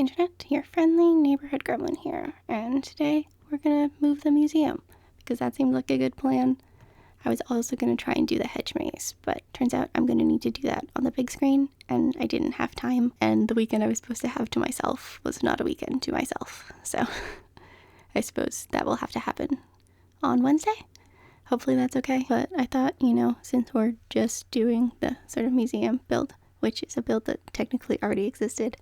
internet, your friendly neighborhood gremlin here, and today we're gonna move the museum because that seemed like a good plan. I was also gonna try and do the hedge maze, but turns out I'm gonna need to do that on the big screen, and I didn't have time, and the weekend I was supposed to have to myself was not a weekend to myself, so I suppose that will have to happen on Wednesday. Hopefully that's okay, but I thought, since we're just doing the sort of museum build, which is a build that technically already existed,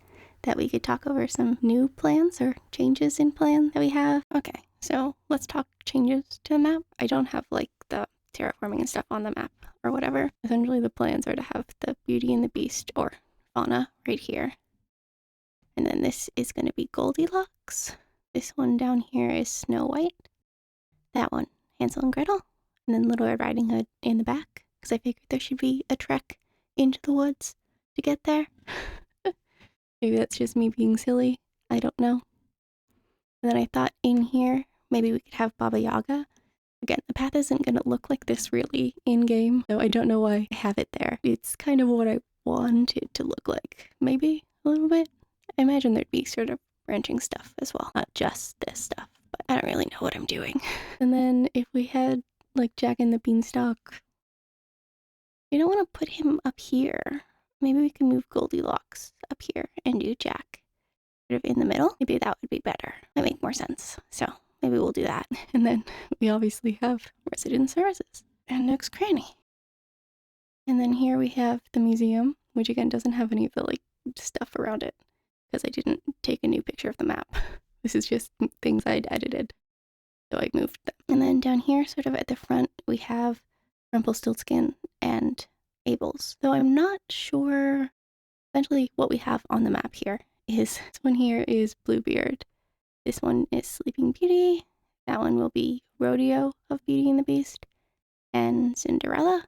that we could talk over some new plans or changes in plan that we have. Okay, so let's talk changes to the map. I don't have like the terraforming and stuff on the map or whatever. Essentially the plans are to have the Beauty and the Beast or fauna right here. And then this is going to be Goldilocks. This one down here is Snow White. That one, Hansel and Gretel. And then Little Red Riding Hood in the back, because I figured there should be a trek into the woods to get there. Maybe that's just me being silly. I don't know. And then I thought in here, maybe we could have Baba Yaga. Again, the path isn't going to look like this really in-game, so I don't know why I have it there. It's kind of what I want it to look like. Maybe a little bit. I imagine there'd be sort of branching stuff as well. Not just this stuff, but I don't really know what I'm doing. And then if we had like Jack and the Beanstalk, we don't want to put him up here. Maybe we can move Goldilocks up here and do Jack sort of in the middle. Maybe that would be better. That make more sense. So maybe we'll do that. And then we obviously have resident services and Nook's Cranny. And then here we have the museum, which again doesn't have any of the like stuff around it because I didn't take a new picture of the map. This is just things I'd edited. So I moved them. And then down here, sort of at the front, we have Rumpelstiltskin and Abel's. Though I'm not sure, essentially what we have on the map here is, this one here is Bluebeard. This one is Sleeping Beauty. That one will be Rodeo of Beauty and the Beast. And Cinderella,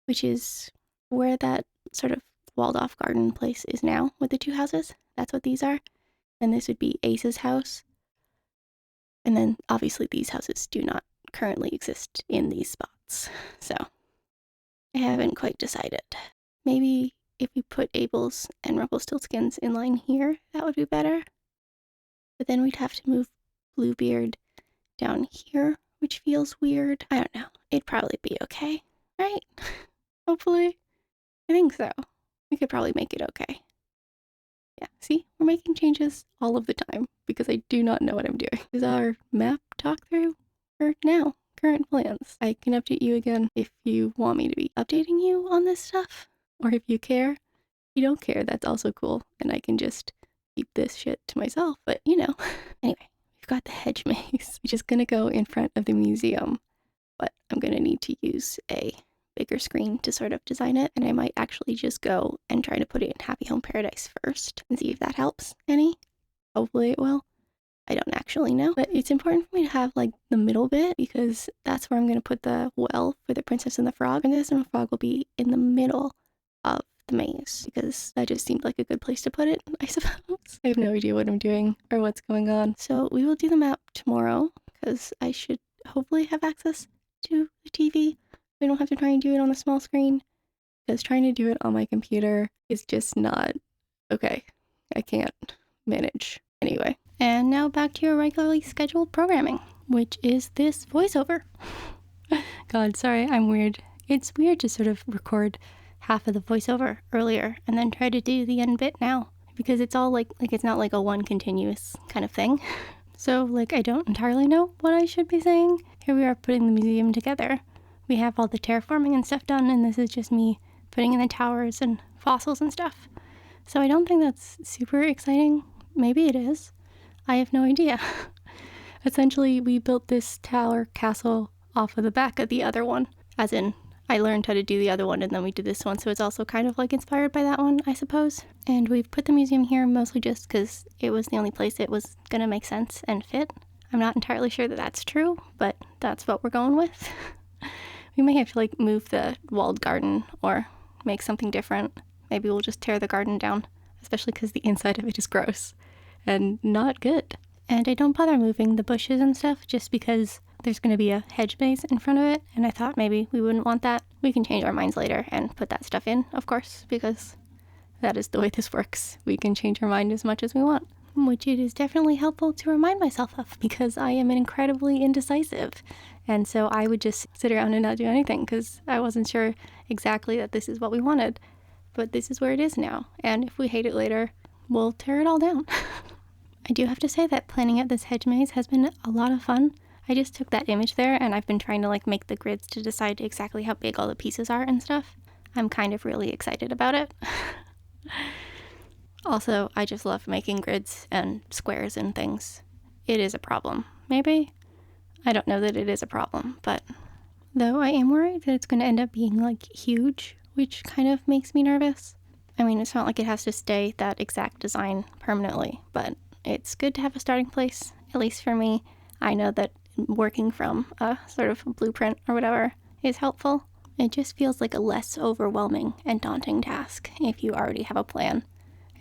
which is where that sort of walled off garden place is now with the two houses. That's what these are. And this would be Ace's house. And then obviously these houses do not currently exist in these spots. So I haven't quite decided. Maybe if we put Abel's and Rumpelstiltskin's in line here, that would be better. But then we'd have to move Bluebeard down here, which feels weird. I don't know. It'd probably be okay, right? Hopefully. I think so. We could probably make it okay. Yeah, see? We're making changes all of the time because I do not know what I'm doing. This is our map talk through for now. Current plans. I can update you again if you want me to be updating you on this stuff, or if you care. If you don't care, that's also cool, and I can just keep this shit to myself, but Anyway, we've got the hedge maze, which is gonna go in front of the museum, but I'm gonna need to use a bigger screen to sort of design it, and I might actually just go and try to put it in Happy Home Paradise first and see if that helps any. Hopefully it will. I don't actually know, but it's important for me to have like the middle bit because that's where I'm going to put the well for the Princess and the Frog. Princess and the Frog will be in the middle of the maze because that just seemed like a good place to put it, I suppose. I have no idea what I'm doing or what's going on. So we will do the map tomorrow because I should hopefully have access to the TV. I don't have to try and do it on the small screen because trying to do it on my computer is just not okay. I can't manage. Anyway. And now back to your regularly scheduled programming, which is this voiceover. God, sorry, I'm weird. It's weird to sort of record half of the voiceover earlier and then try to do the end bit now because it's all like it's not like a one continuous kind of thing. So I don't entirely know what I should be saying. Here we are putting the museum together. We have all the terraforming and stuff done, and this is just me putting in the towers and fossils and stuff. So I don't think that's super exciting. Maybe it is. I have no idea. Essentially, we built this tower castle off of the back of the other one. As in, I learned how to do the other one and then we did this one, so it's also kind of like inspired by that one, I suppose. And we've put the museum here mostly just because it was the only place it was gonna make sense and fit. I'm not entirely sure that that's true, but that's what we're going with. We may have to move the walled garden or make something different. Maybe we'll just tear the garden down, especially because the inside of it is gross and not good. And I don't bother moving the bushes and stuff just because there's going to be a hedge maze in front of it, and I thought maybe we wouldn't want that. We can change our minds later and put that stuff in, of course, because that is the way this works. We can change our mind as much as we want. which it is definitely helpful to remind myself of because I am incredibly indecisive. And so I would just sit around and not do anything because I wasn't sure exactly that this is what we wanted. But this is where it is now. And if we hate it later, we'll tear it all down. I do have to say that planning out this hedge maze has been a lot of fun. I just took that image there and I've been trying to like make the grids to decide exactly how big all the pieces are and stuff. I'm kind of really excited about it. Also, I just love making grids and squares and things. It is a problem. Maybe? I don't know that it is a problem, but though I am worried that it's going to end up being like huge, which kind of makes me nervous. I mean, it's not like it has to stay that exact design permanently, but it's good to have a starting place. At least for me, I know that working from a sort of blueprint or whatever is helpful. It just feels like a less overwhelming and daunting task if you already have a plan,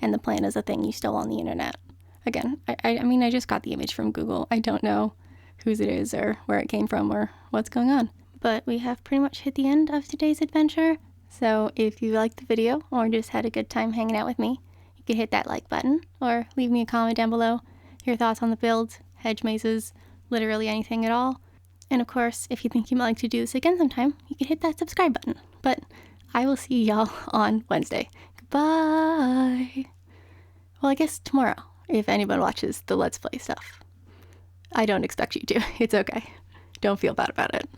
and the plan is a thing you stole on the internet. Again, I mean, I just got the image from Google. I don't know whose it is or where it came from or what's going on. But we have pretty much hit the end of today's adventure. So if you liked the video or just had a good time hanging out with me, you can hit that like button or leave me a comment down below. Your thoughts on the build, hedge mazes, literally anything at all. And of course, if you think you might like to do this again sometime, you can hit that subscribe button. But I will see y'all on Wednesday. Goodbye. Well, I guess tomorrow, if anyone watches the Let's Play stuff. I don't expect you to. It's okay. Don't feel bad about it.